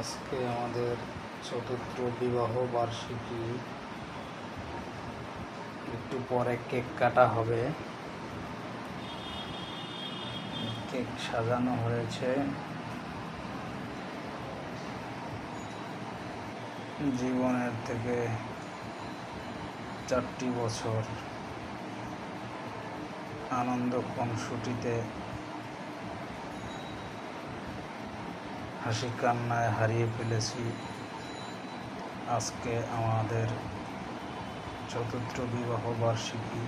আজকে আমাদের চতুর্থ বিবাহ বার্ষিকী। একটু পরে কেক কাটা হবে। কেক সাজানো হয়েছে। জীবনের থেকে 4টি বছর আনন্দ খুনসুটিতে হাসি কান্নায় হারিয়ে ফেলেছি। আজকে আমাদের চতুর্থ বিবাহ বার্ষিকী।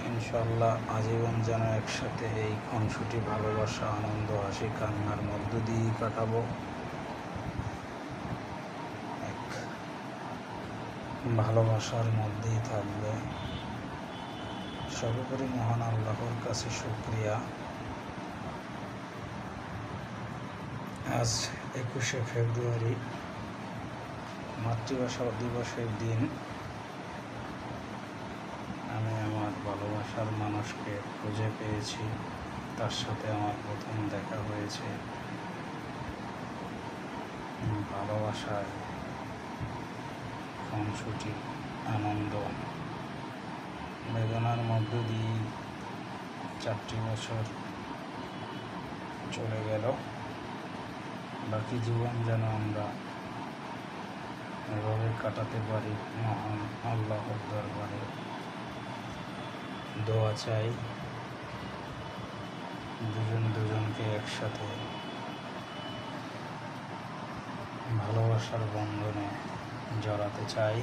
ইনশাল্লাহ আজীবন যেন একসাথে এই খুনসুটি, ভালোবাসা, আনন্দ, হাসি কান্নার মধ্য দিয়েই কাটাবো। এক ভালোবাসার মধ্যেই থাকবে। সর্বোপরি মহান আল্লাহর কাছে শুকরিয়া। আজ 21শে ফেব্রুয়ারি, মাতৃভাষা দিবসের দিন। আমি আমার ভালোবাসার মানুষকে খুঁজে পেয়েছি। তার সাথে আমার প্রথম দেখা হয়েছে। ভালোবাসায় খুনসুটি, আনন্দ, বেদনার মধ্য দিয়ে 4টি বছর চলে গেল। বাকি জীবন যেন আমরা এভাবে কাটাতে পারি। মহান আল্লাহর দরবারে দোয়া চাই, দুজনকে একসাথে ভালোবাসার বন্ধনে জড়াতে চাই।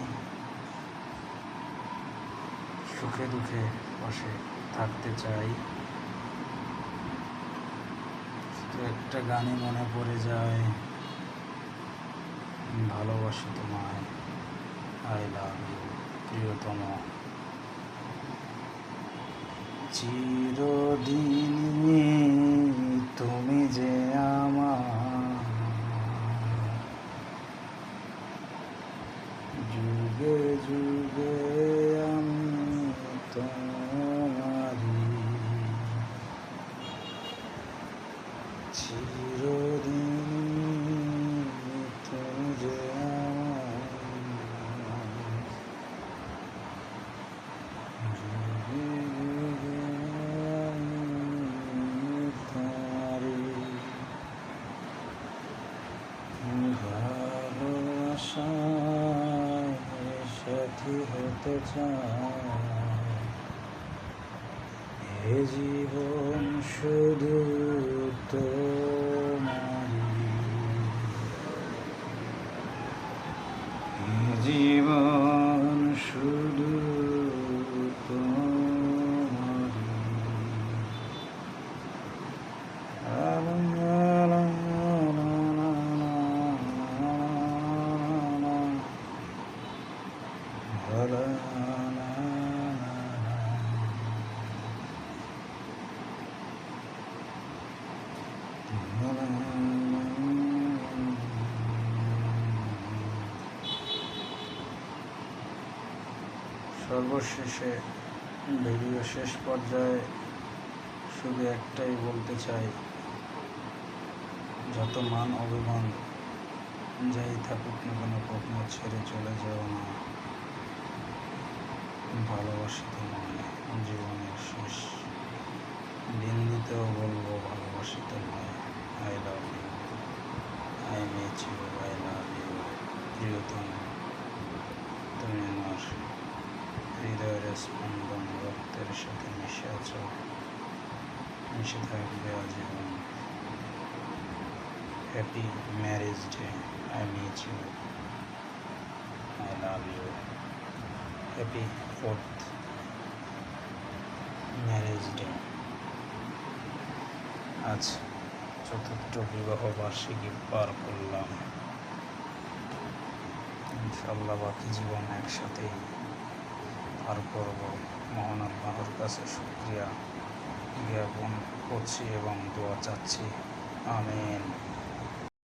সুখে দুঃখে পাশে থাকতে চাই। তো একটা গানই মনে পড়ে যায়, ভালোবাসি তোমায়, আই লাভ ইউ প্রিয়তম। চিরদিনই তুমি যে আমার, যুগে যুগে আমি তোমারি। চিরদিনই তুমি যে আমার, যুগে যুগে আমি তোমারি। ভালোবাসায় সাথী হতে চাই, এ জীবন শুধু তোমারি। এ জীবন শুধু তোমারি। সর্বশেষে ভিডিও শেষ পর্যায়ে শুধু একটাই বলতে চাই, যত মান অভিমান যাই থাকুক না কেন, কখনো ছেড়ে চলে যাও না। ভালোবাসি তোমায়, জীবনের শেষ বিন্দুতেও বলবো ভালোবাসি তোমায়। I love you, I miss you, I love you প্রিয়তম। তুমি আমার হৃদয়ের স্পন্দন, রক্তের সাথে মিশে আছো, মিশে থাকবে আজীবন। Happy marriage day, I miss you, I love you. Happy 4th marriage day. আজ চতুর্থ বিবাহ বার্ষিকী পার করলাম। ইনশাল্লাহ বাকি জীবন একসাথেই পার করব। মহান আল্লাহর কাছে শুকরিয়া জ্ঞাপন করছি এবং দোয়া চাচ্ছি। আমিন।